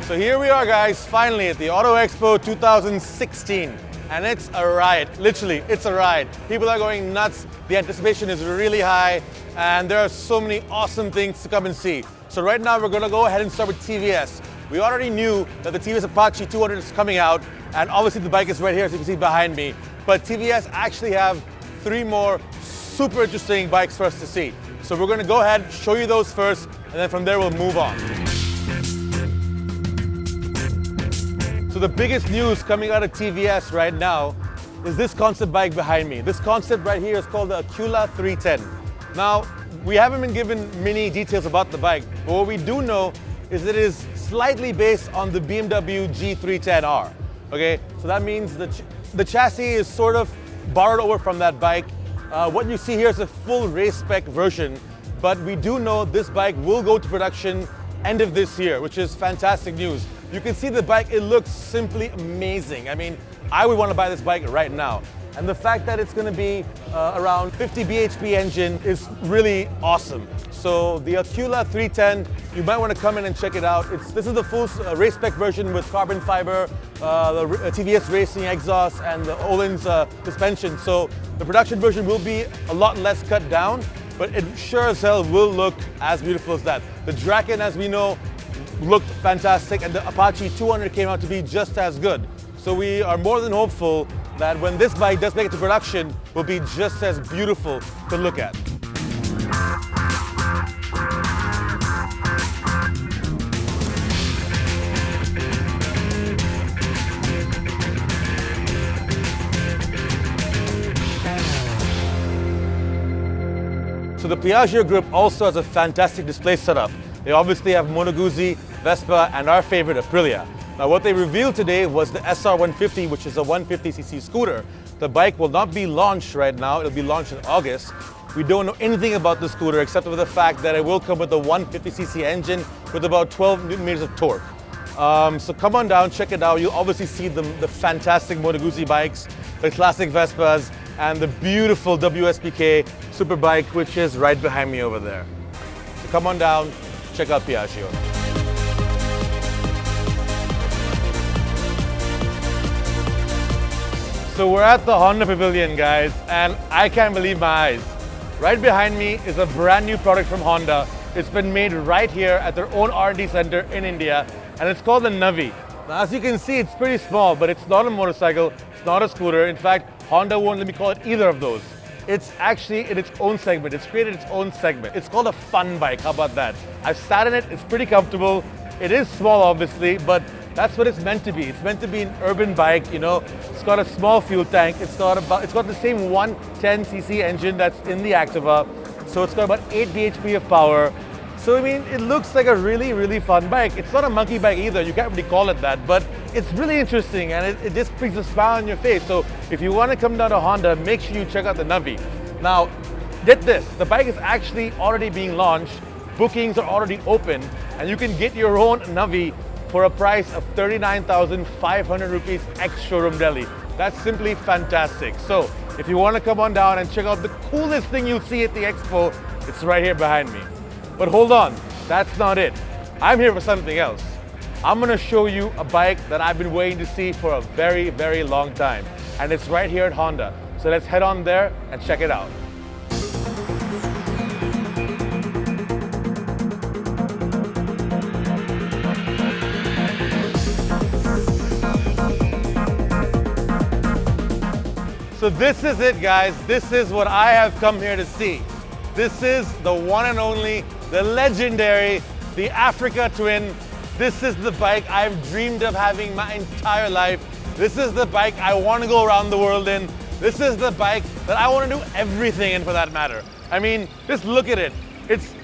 So here we are, guys, finally at the Auto Expo 2016. And it's a riot, literally, it's a riot. People are going nuts, the anticipation is really high, and there are so many awesome things to come and see. So right now we're gonna go ahead and start with TVS. We already knew that the TVS Apache 200 is coming out, and obviously the bike is right here, as you can see behind me. But TVS actually have 3 more super interesting bikes for us to see. So we're gonna go ahead, show you those first, and then from there we'll move on. So the biggest news coming out of TVS right now is this concept bike behind me. This concept right here is called the Aquila 310. Now, we haven't been given many details about the bike, but what we do know is it is slightly based on the BMW G310R. Okay, so that means the chassis is sort of borrowed over from that bike. What you see here is a full race spec version, but we do know this bike will go to production end of this year, which is fantastic news. You can see the bike, it looks simply amazing. I mean, I would want to buy this bike right now. And the fact that it's going to be around 50 bhp engine is really awesome. So the Aquila 310, you might want to come in and check it out. This is the full race spec version with carbon fiber, the TVS Racing exhaust, and the Öhlins suspension. So the production version will be a lot less cut down, but it sure as hell will look as beautiful as that. The Draken, as we know, looked fantastic, and the Apache 200 came out to be just as good. So we are more than hopeful that when this bike does make it to production, will be just as beautiful to look at. So the Piaggio Group also has a fantastic display setup. They obviously have Moto Guzzi, Vespa, and our favorite, Aprilia. Now what they revealed today was the SR150, which is a 150cc scooter. The bike will not be launched right now, it'll be launched in August. We don't know anything about the scooter except for the fact that it will come with a 150cc engine with about 12 Newton meters of torque. So come on down, check it out. You'll obviously see the fantastic Moto Guzzi bikes, the classic Vespas, and the beautiful WSPK Superbike, which is right behind me over there. So come on down, check out Piaggio. So we're at the Honda Pavilion, guys, and I can't believe my eyes. Right behind me is a brand new product from Honda. It's been made right here at their own R&D center in India, and it's called the Navi. Now, as you can see, it's pretty small, but it's not a motorcycle, it's not a scooter. In fact, Honda won't let me call it either of those. It's actually in its own segment. It's created its own segment. It's called a fun bike. How about that? I've sat in it. It's pretty comfortable. It is small, obviously, but that's what it's meant to be. It's meant to be an urban bike, you know. It's got a small fuel tank. It's got the same 110cc engine that's in the Activa. So it's got about 8 bhp of power. So I mean, it looks like a really, really fun bike. It's not a monkey bike either. You can't really call it that, but it's really interesting, and it just brings a smile on your face. So if you want to come down to Honda, make sure you check out the Navi. Now, get this, the bike is actually already being launched. Bookings are already open, and you can get your own Navi for a price of 39,500 rupees ex-showroom Delhi. That's simply fantastic. So if you want to come on down and check out the coolest thing you'll see at the expo, it's right here behind me. But hold on, that's not it. I'm here for something else. I'm gonna show you a bike that I've been waiting to see for a very, very long time. And it's right here at Honda. So let's head on there and check it out. So this is it, guys. This is what I have come here to see. This is the one and only, the legendary, the Africa Twin. This is the bike I've dreamed of having my entire life. This is the bike I want to go around the world in. This is the bike that I want to do everything in, for that matter. I mean, just look at it. It's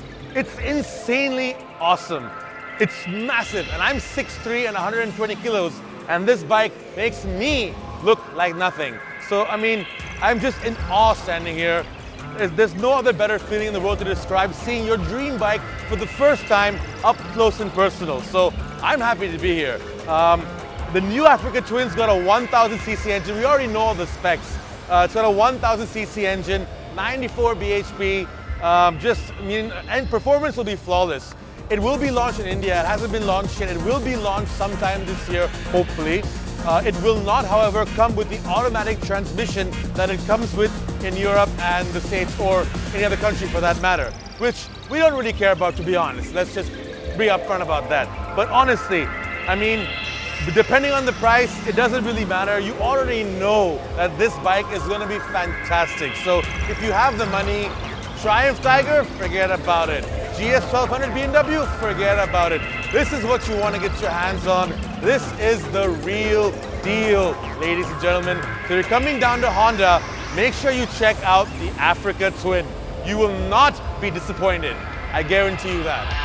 insanely awesome. It's massive, and I'm 6'3" and 120 kilos, and this bike makes me look like nothing. So, I mean, I'm just in awe standing here. There's no other better feeling in the world to describe seeing your dream bike for the first time up close and personal. So I'm happy to be here. The new Africa Twin's got a 1000cc engine. We already know all the specs. It's got a 1000cc engine, 94 bhp, and performance will be flawless. It will be launched in India. It hasn't been launched yet. It will be launched sometime this year, hopefully. It will not, however, come with the automatic transmission that it comes with in Europe and the States, or any other country for that matter, which we don't really care about, to be honest. Let's just be upfront about that. But honestly, I mean, depending on the price, it doesn't really matter. You already know that this bike is going to be fantastic. So if you have the money, Triumph Tiger, forget about it. GS 1200 BMW, forget about it. This is what you want to get your hands on. This is the real deal, ladies and gentlemen. So you're coming down to Honda, make sure you check out the Africa Twin. You will not be disappointed. I guarantee you that.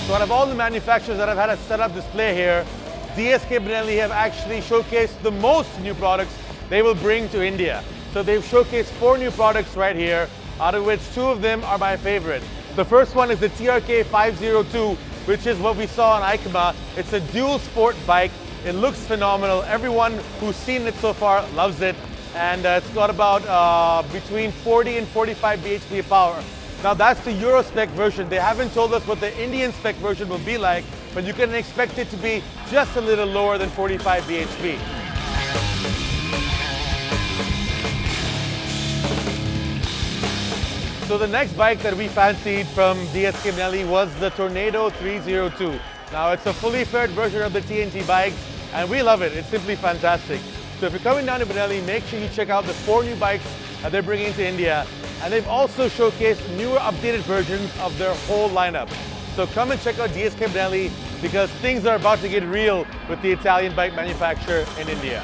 So out of all the manufacturers that have had a setup display here, DSK Benelli have actually showcased the most new products they will bring to India. So they've showcased 4 new products right here, out of which 2 of them are my favorite. The first one is the TRK 502, which is what we saw on EICMA. It's a dual sport bike. It looks phenomenal. Everyone who's seen it so far loves it. And it's got about between 40 and 45 bhp of power. Now that's the Euro spec version. They haven't told us what the Indian spec version will be like, but you can expect it to be just a little lower than 45 bhp. So the next bike that we fancied from DSK Benelli was the Tornado 302. Now it's a fully faired version of the TNT bikes, and we love it. It's simply fantastic. So if you're coming down to Benelli, make sure you check out the 4 new bikes that they're bringing to India. And they've also showcased newer updated versions of their whole lineup. So come and check out DSK Benelli, because things are about to get real with the Italian bike manufacturer in India.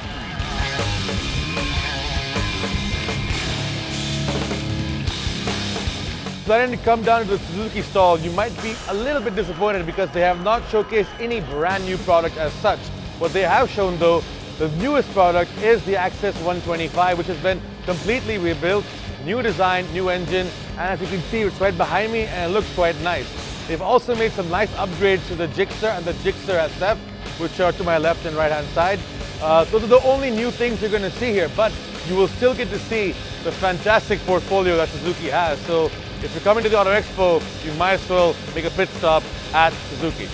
Planning to come down to the Suzuki stall, you might be a little bit disappointed because they have not showcased any brand new product as such. What they have shown though, the newest product is the Access 125, which has been completely rebuilt. New design, new engine, and as you can see, it's right behind me and it looks quite nice. They've also made some nice upgrades to the Gixxer and the Gixxer SF, which are to my left and right hand side. Those are the only new things you're going to see here, but you will still get to see the fantastic portfolio that Suzuki has. So if you're coming to the Auto Expo, you might as well make a pit stop at Suzuki.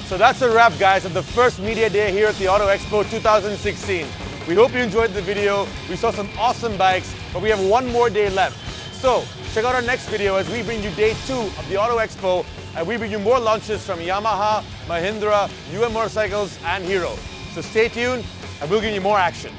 So that's a wrap, guys, of the first media day here at the Auto Expo 2016. We hope you enjoyed the video. We saw some awesome bikes, but we have one more day left. So check out our next video as we bring you day 2 of the Auto Expo, and we bring you more launches from Yamaha, Mahindra, UM Motorcycles, and Hero. So stay tuned, and we'll give you more action.